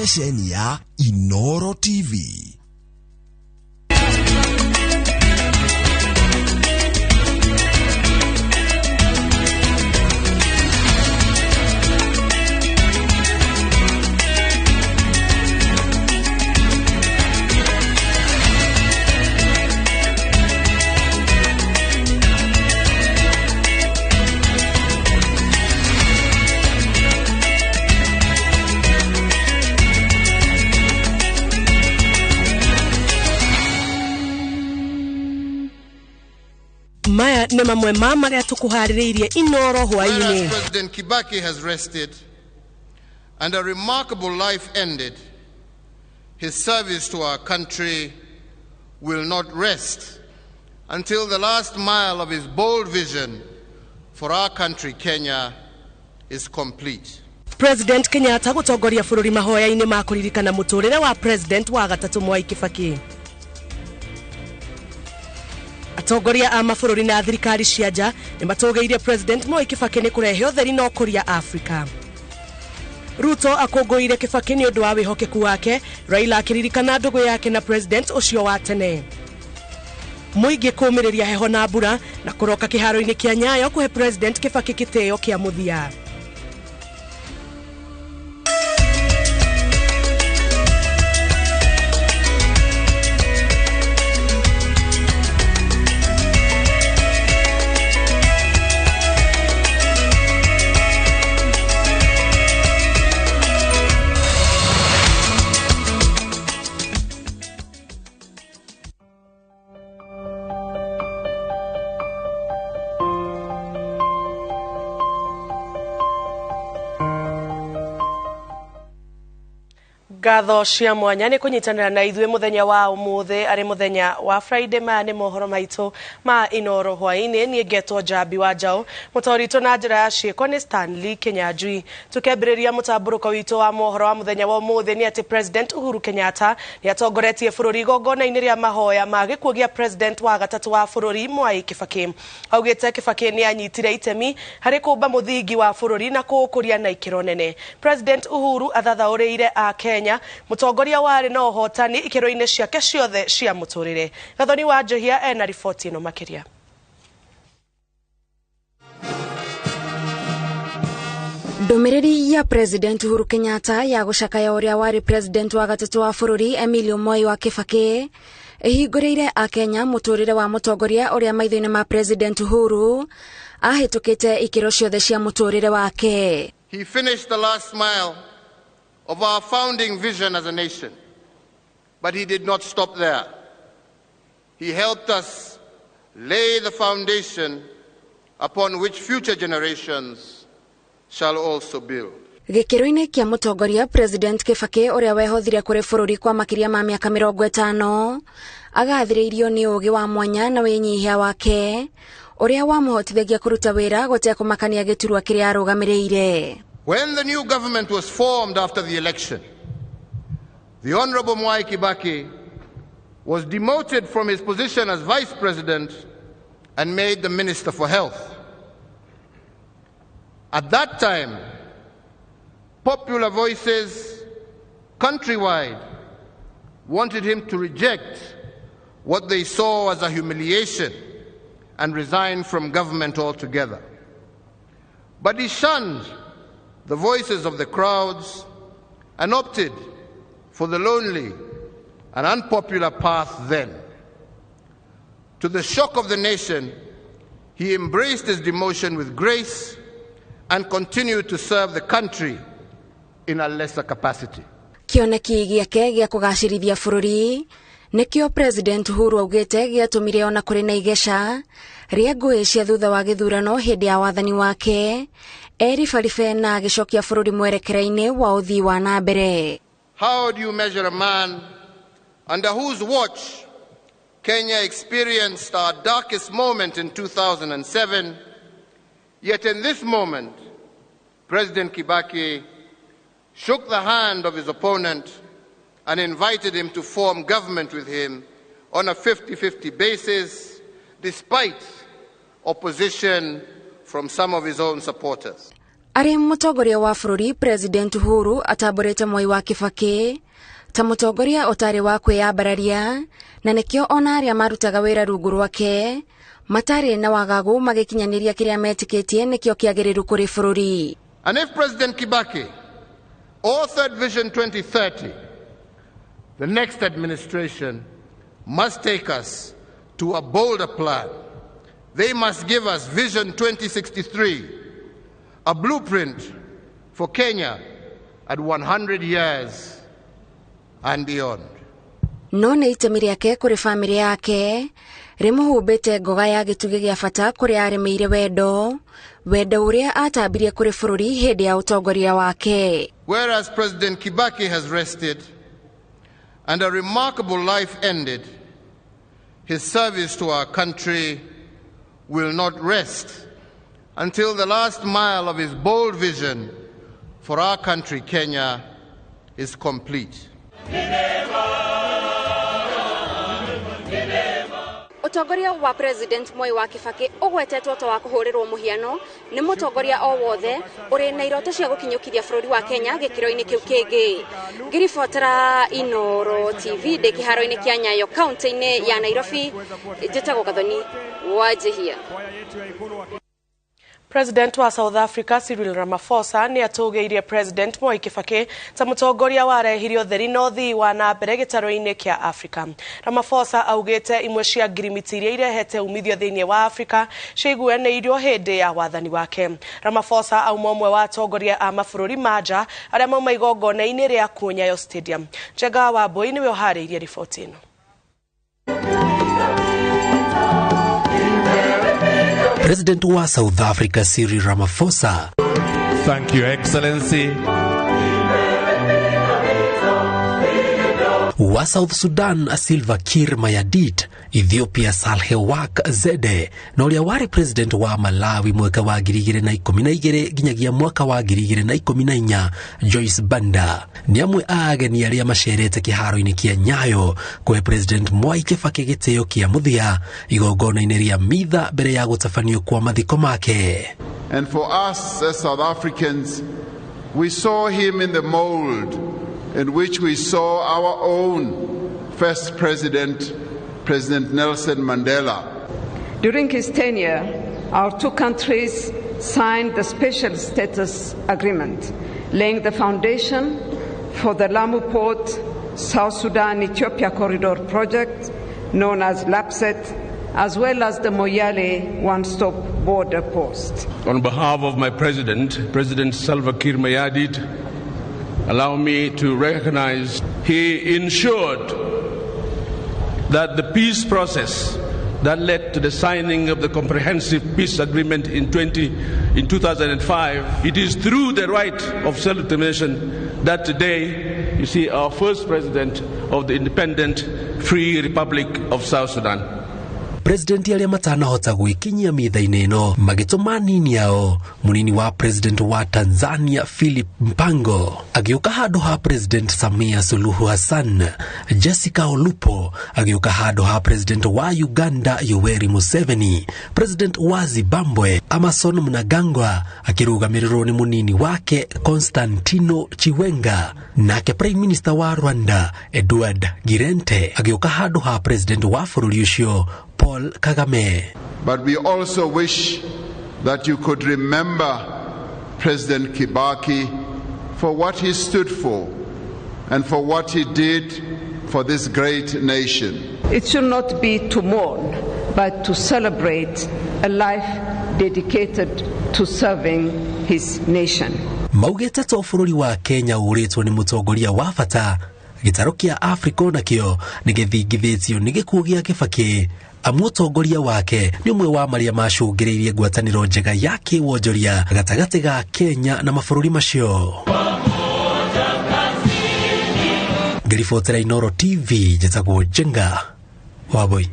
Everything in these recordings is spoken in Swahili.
ceceni ya Inooro TV. Maya ne mamwe mama ya tukuhariririe Inooro Hwaini. President Kibaki has rested and a remarkable life ended, his service to our country will not rest until the last mile of his bold vision for our country, Kenya, is complete. President Kenyatta gutongoria bururi mahoya-ini ma kuririkana muturire wa president wa gatatu Mwai Kibaki. Atongoria a mabũrũri na thirikari cia nja nĩ matũgĩirie president Mwai Kibaki nĩ kũrehe ũtheri na ũkũria Afrika. Ruto akũngũĩire Kibaki nĩ ũndũ wa wĩhokeku wake, Raila akĩririkana ndũgũ yake na president ũcio wa tene. Mũingĩ kũũmĩrĩria heho na mbura na kũroka kĩharo-inĩ kĩa Nyayo kũhe president Kibaki gĩtĩo kĩa mũthia. Gatho cia mwanya nĩ kũnyitanĩra na ithuĩ mũthenya wa ũmũthĩ arĩ mũthenya wa Friday. Maya nĩ mohoro maitũ ma Inooro Hwaini. Niĩ ngetwo Jambi wa Njaũ, mũtũritũ na njĩra ya ciĩko nĩ Stanley Kenyanjui. Tukĩambĩrĩria mũtambũrũko witũ wa mohoro wa mũthenya wa ũmũthĩ nĩ atĩ President Uhuru Kenyatta nĩ atongoretie bũrũri igongona-inĩ rĩa mahoya ma gĩkuũ gĩa president wa gatatu wa bũrũri Mwai Kibaki. Augĩte Kibaki nĩ anyitire itemi harĩ kũmba mũthingi wa bũrũri na kũũkũria na ikĩro nene. President Uhuru athathaũrĩire a Kenya mutongoria wari na ũhotani ikĩro-inĩ ciake ciothe cia mũtũrĩre. Gathoni wa Njohia ena riboti ĩno makĩria. Ndũmĩrĩri ya President Uhuru Kenyatta ya gũcakaya ũrĩa wari president wa gatatu wa bũrũri Emilio Mwai wa Kibaki ĩhingũrĩire a Kenya mũtũrĩre wa mũtongoria ũrĩa maitho-inĩ ma President Uhuru ahĩtũkĩte ikĩro ciothe cia mũtũrĩre wake. He finished the last mile of our founding vision as a nation. But he did not stop there. He helped us lay the foundation upon which future generations shall also build. Gĩkĩro-inĩ kĩa mũtongoria President Kibaki ũrĩa wehothire kũrĩ bũrũri kwa makĩria ma mĩaka 50 agathĩrĩirio nĩ ũũgĩ wa mwanya na wĩnyihia wake ũrĩa wamũhotithagia kũruta wĩra gũtekũmakania gĩturwa kĩrĩa arũgamĩrĩire. When the new government was formed after the election, the Honorable Mwai Kibaki was demoted from his position as Vice President and made the Minister for Health. At that time, popular voices countrywide wanted him to reject what they saw as a humiliation and resign from government altogether. But he shunned the voices of the crowds and opted for the lonely and unpopular path then. To the shock of the nation, he embraced his demotion with grace and continued to serve the country in a lesser capacity. Kĩoneki gĩake gĩa kũgacĩrithia bũrũri nĩkĩo President Uhuru augĩte gĩatũmire ona kũrĩ na igeca rĩa ngũĩ cia thutha wa gĩthurano hĩndĩ ya wathani wake eribaribe na agĩcokia bũrũri mwerekera-inĩ wa ũthii wa na mbere. How do you measure a man under whose watch Kenya experienced our darkest moment in 2007, yet in this moment President Kibaki shook the hand of his opponent and invited him to form government with him on a 50-50 basis, despite opposition from some of his own supporters. Ari mutongoria wa bururi President Uhuru ataborete Mwai wa Kibaki ta mutongoria otari wa kwiyambararia na nikio ona aria marutaga wira rungu rwake matari na wagagu magikinyaniria kiria metikitie nikio kiagiriru kuri bururi. And if President Kibaki authored Vision 2030, the next administration must take us to a bolder plan. They must give us Vision 2063, a blueprint for Kenya at 100 years and beyond. No nĩ itemi rĩake kũrĩ famĩlĩ yake rimuhumbĩte ngoga ya gĩtugĩ gĩa bata kũrĩ arĩmĩire wendo ũrĩa atambirie kũrĩ bũrũri hĩndĩ ya ũtongoria wake. Whereas President Kibaki has rested and a remarkable life ended, his service to our country will not rest until the last mile of his bold vision for our country, Kenya, is complete. Utongoria wa President Mwai wa Kibaki ugwetetwo ta wa kuhurirwo muhiano ni mutongoria o wothe uri na iroto cia gukinyukiria bururi wa Kenya gikiro-ini kiu kingi. Ngiribotera Inooro TV de kiharo-ini kia Nyayo county-ini ya Nairobi, njitagwo Gathoni Wanjihia. President wa South Africa Cyril Ramaphosa ni atugeirie President Mwai Kibaki ta mutongoria warehirio theri nothi wa na mbere gitaro-ini kia Africa. Ramaphosa augite imwe cia ngirimiti iria irehete umithio thiini wa Africa ciiguaneirio hindi ya wathani wake. Ramaphosa auma umwe wa atongoria a mabũrũri manja aria mauma igongona-ini ria Nyayo Stadium. Njega wa Boi niwe uhariirie riboti ino. President wa South Africa Cyril Ramaphosa. Thank you, Excellency. Wa South Sudan Silva Kiir Mayardit, Ethiopia Salhe Wak Zede, na uria wari President wa Malawi mwaka wa 2012 ginyagia mwaka wa 2014 Joyce Banda. Ni amwe a ageni aria macerete kiharo-ini kia Nyayo kwe President Mwai Kibaki gitio kia muthia igongona-ini ria mitha mbere ya gutafanio kwa mathiko make. And for us as South Africans, we saw him in the mold in which we saw our own first president, President Nelson Mandela. During his tenure, our two countries signed the Special Status Agreement, laying the foundation for the Lamu Port South Sudan-Ethiopia Corridor project, known as LAPSET, as well as the Moyale one-stop border post. On behalf of my president, President Salva Kiir Mayardit, allow me to recognize he ensured that the peace process that led to the signing of the comprehensive peace agreement in 2005, it is through the right of self-determination that today you see our first president of the independent free Republic of South Sudan. President aria matanahota gwikinyia mitha-ini ino magituma nini yao munini wa President wa Tanzania Philip Mpango agiuka handu ha President Samia Suluhu Hassan. Jessica Olupo agiuka handu ha President wa Uganda Yoweri Museveni. President wa Zimbabwe Emmerson Mnangagwa akirugamirwo ni munini wake Constantino Chiwenga. Nake Prime Minister wa Rwanda Edward Girente agiuka handu ha President wa bururi ucio Paul Kagame. But we also wish that you could remember President Kibaki for what he stood for and for what he did for this great nation. It should not be to mourn, but to celebrate a life dedicated to serving his nation. Maugete to bururi wa Kenya uritwo ni mutongoria wa bata gitaro kia Africa nakio nigithingithitio nigikuo gia Kibaki. Amutongoria wake ni umwe wa maria macungiriirie ngwataniro njega ya kiwonjoria gatagati ga Kenya na mabũrũri macio. Ngiribotera Inooro TV njitagwo Njenga wa Boi.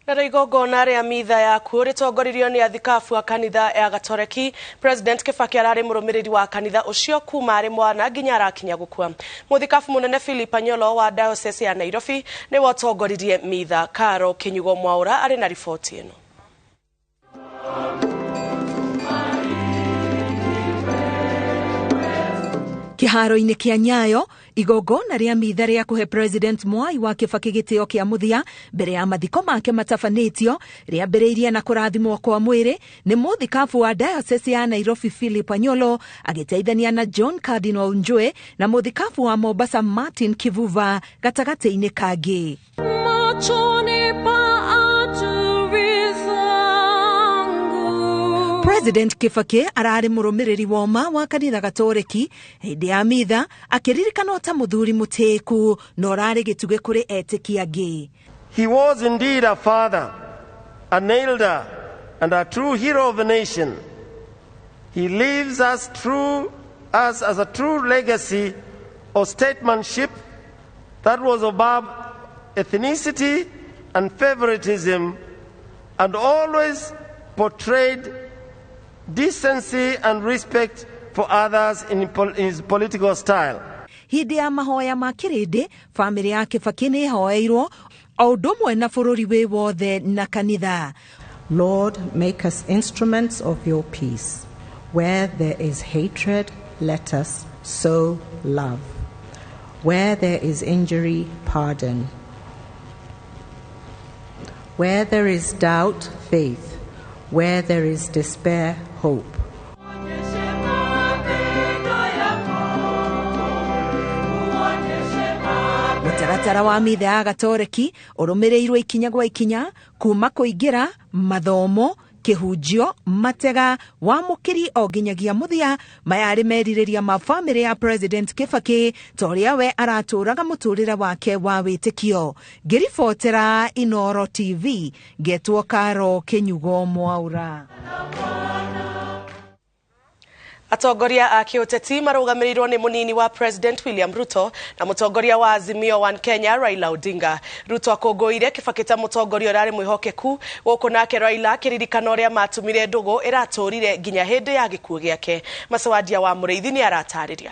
Na igongona ria mitha yaku ritongoririo ni athikabu a kanitha ya Gatoreki. President Kibaki arari murumiriri wa kanitha ucio kuma ari mwana nginya arakinya gukua. Muthikabu munene Philip Anyolo wa diocese ya Nairobi ni watongoririe mitha. Karo Kinyugo Mwaura ari na riboti ino. Kĩharo-inĩ kĩa Nyayo, igongona rĩa mitha rĩa kũhe President Mwai wa Kibaki gĩtĩo kĩa mũthia mbere ya mathiko make matabanĩtio rĩambĩrĩirie na kũrathimwo kwa mwĩrĩ nĩ mũthikabu wa Diocese ya Nairobi Philip Anyolo agĩteithania na John Cardinal Njue na mũthikabu wa Mombasa Martin Kivuva gatagatĩ-inĩ kangĩ. President Kibaki ararĩ mũrũmĩrĩri woma wa kanitha Gatoleki hĩndĩ ya mitha akĩririkana ta mũthuri mũtĩku na ũrarĩ gĩtugĩ kũrĩ etĩkia angĩ. He was indeed a father, an elder, and a true hero of the nation. He leaves us as a true legacy of statesmanship that was above ethnicity and favoritism and always portrayed decency and respect for others in his political style. Hĩndĩ ya mahoya ma kĩrĩndĩ, famĩlĩ ya Kibaki nĩ hoeirwo o ũndũ ũmwe na bũrũri wĩ wothe na kanitha. Lord, make us instruments of your peace. Where there is hatred, let us sow love. Where there is injury, pardon. Where there is doubt, faith. Where there is despair, hope. Mũtaratara wa mitha ya Gatoleki ũrũmĩrĩirwo ikinya gwa ikinya kuma kũingĩra, mathomo, kĩhunjio, matega, wamũkĩri o nginyagia mũthia mayarĩ merirĩria ma famĩlĩ ya President Kibaki torĩa we aratũraga mũtũrĩre wake wa wĩtĩkio. Ngĩribotera Inooro TV, ngetwo Karo Kĩnyugo Mwaura. Atongoria a kĩũteti marũgamĩrĩirwo nĩ mũnini wa President William Ruto na mũtongoria wa Azimio One Kenya Raila Odinga. Ruto akũngũĩire Kibaki ta mũtongoria ũrarĩ mwĩhokeku, gũkũ nake Raila akĩririkana ũrĩa matumire ndũgũ ĩratũrire nginya hĩndĩ ya gĩkuũ gĩake. Masawadia wa Mũrĩithi nĩ aratarĩria.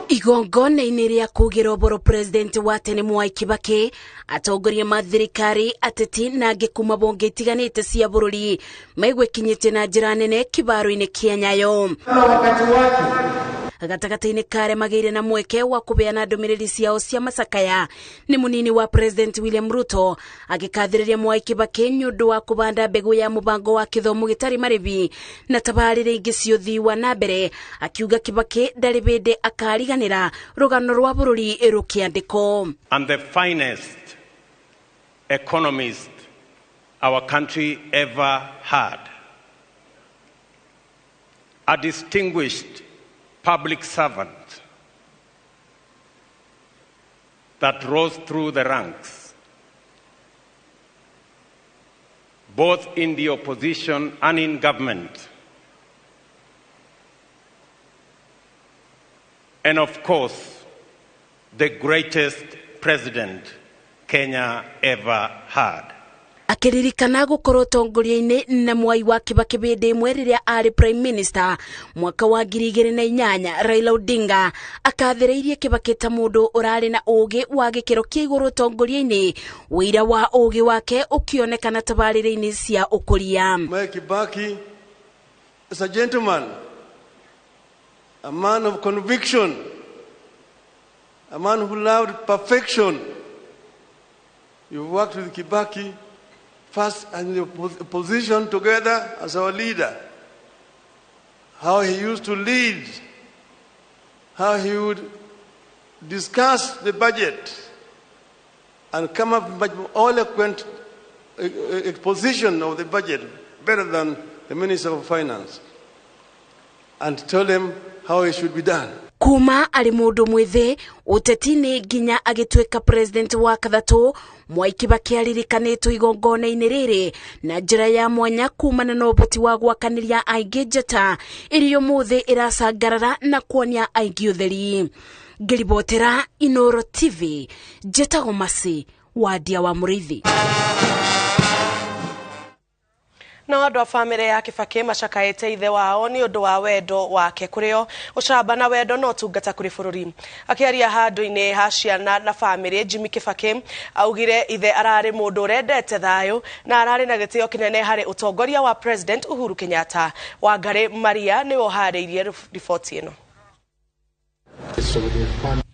Igongona-inĩ rĩa kũgĩra ũboro President wa tene Mwai Kibaki, atongoria ma thirikari, ateti na angĩ kuma bonge itiganĩte cia bũrũri maigwĩkinyĩte na njĩra nene kĩbaro-inĩ kĩa Nyayo. Gatagatĩ-inĩ kare magĩire na mweke wa kũbeana ndũmĩrĩri ciao cia macakaya nĩ mũnini wa President William Ruto agĩkathĩrĩria Mwai Kibaki nĩ ũndũ wa kũbanda mbegũ ya mũbango wa gĩthomo gĩtarĩ marĩhi na tabarĩre ingĩ cia ũthii wa na mbere, akiuga Kibaki ndarĩ bĩndĩ akariganĩra rũgano rwa bũrũri rũkĩandĩko. I'm the finest economist our country ever had. A distinguished public servant that rose through the ranks, both in the opposition and in government. And of course, the greatest president Kenya ever had. Akĩririkana gũkorwo ũtongoria-inĩ na Mwai wa Kibaki hĩndĩ ĩmwe rĩrĩa arĩ Prime Minister mwaka wa 2008, Raila Odinga akathĩrĩirie Kibaki ta mũndũ ũrarĩ na ũũgĩ wa gĩkĩro kĩa igũrũ ũtongoria-inĩ, wĩira wa ũũgĩ wake ũkĩonekana tabarĩre-inĩ cia ũkũria. Mwai Kibaki is a gentleman, a man of conviction, a man who loved perfection. You worked with Kibaki first in the opposition together as our leader. How he used to lead, how he would discuss the budget and come up with eloquent exposition of the budget, better than the Minister of Finance, and tell him how it should be done. Kuma arĩ mũndũ mwĩthĩ ũteti-inĩ nginya agĩtuĩka president wa kathatũ, Mwai Kibaki aririkanĩtwo igongona-inĩ rĩrĩ na njĩra ya mwanya kumana na ũboti wa gwakanĩria aingĩ njata ĩrĩa ũmũthĩ ĩracangarara na kuonia aingĩ ũtheri. Ngĩribotera Inooro TV, njĩtagwo Masi Wadia wa Mũrĩithi. No andũ a bamĩrĩ ya Kibaki macakaĩte ithe wao nĩ ũndũ wa wendo wake kũrĩo ũcamba na wendo no tungata kũrĩ bũrũri. Akĩaria handũ-inĩ ha ciana na bamĩrĩ, Jimmy Kibaki augire ithe ararĩ mũndũ ũrendete thayũ na ararĩ na gĩtĩo kĩnene harĩ ũtongoria wa President Uhuru Kenyatta. Wangari Maria nĩwe ũharĩirie riboti ĩno.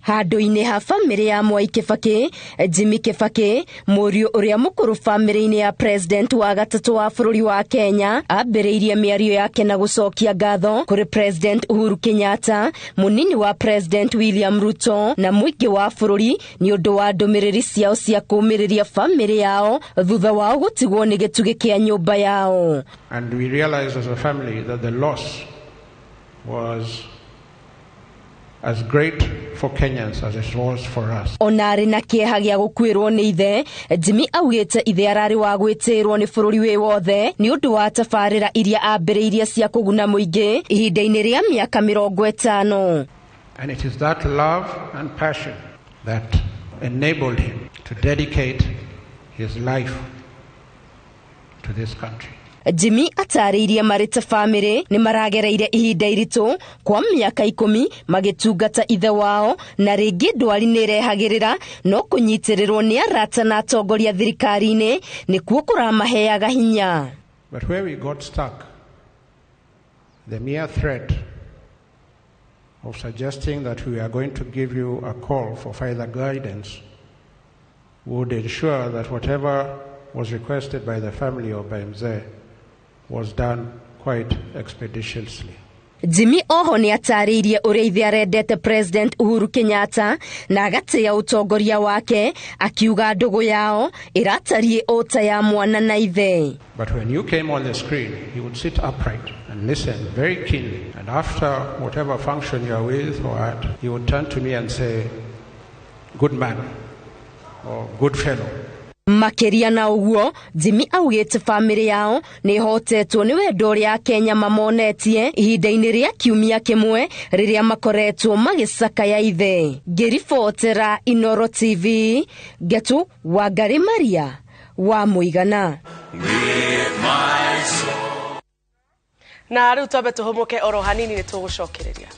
Handũ-inĩ ha bamĩrĩ ya Mwai Kibaki, Jimmy Kibaki, mũriũ ũrĩa mũkũrũ bamĩrĩ-inĩ ya President wa gatatũ wa bũrũri wa Kenya, ambĩrĩirie mĩario yake na gũcokia ngatho kũrĩ President Uhuru Kenyatta, mũnini wa President William Ruto na mũingĩ wa bũrũri nĩ ũndũ wa ndũmĩrĩri ciao cia kũũmĩrĩria bamĩrĩ yao thutha wao gũtigwo nĩ gĩtugĩ kĩa nyũmba yao. And we realized as a family that the loss was as great for Kenyans as it was for us. Ona arĩ na kĩeha gĩa gũkuĩrwo nĩ ithe, Jimmy augĩte ithe ararĩ wa gwĩtĩĩrwo nĩ bũrũri wĩ wothe nĩ ũndũ wa tabarĩra iria ambĩrĩirie cia kũguna mũingĩ ihinda-inĩ rĩa mĩaka 50. And it is that love and passion that enabled him to dedicate his life to this country. Jimmy atarĩirie marĩ ta bamĩrĩ nĩ maragereire ihinda iritũ kwa mĩaka 10 magĩtungata ithe wao, na rĩngĩ ndwari nĩ ĩrehagĩrĩra no kũnyitĩrĩrwo nĩ arata na atongoria thirikari-inĩ nĩkuo kũramaheaga hinya. But where we got stuck, the mere threat of suggesting that we are going to give you a call for further guidance would ensure that whatever was requested by the family or by Mzee was done quite expeditiously. Jimmy oho nĩ atarĩirie ũrĩa ithe arendete President Uhuru Kenyatta na agatĩĩa ũtongoria wake, akiuga ndũgũ yao ĩratariĩ ota ya mwana na ithe. But when you came on the screen, he would sit upright and listen very keenly, and after whatever function you are with or at, he would turn to me and say, "Good man," or "Good fellow." Makĩria na ũguo, Jimmy augĩte bamĩrĩ yao nĩ hotetwo nĩ wendo ũrĩa Kenya mamonetie ihinda-inĩ rĩa kiumia kĩmwe rĩrĩa makoretwo magĩcakaya ithe. Ngĩribotera Inooro TV, Getu Wangari Maria wa Mũigana. Na rĩu twambe tũhũmũke oro hanini nĩ tũgũcokereria.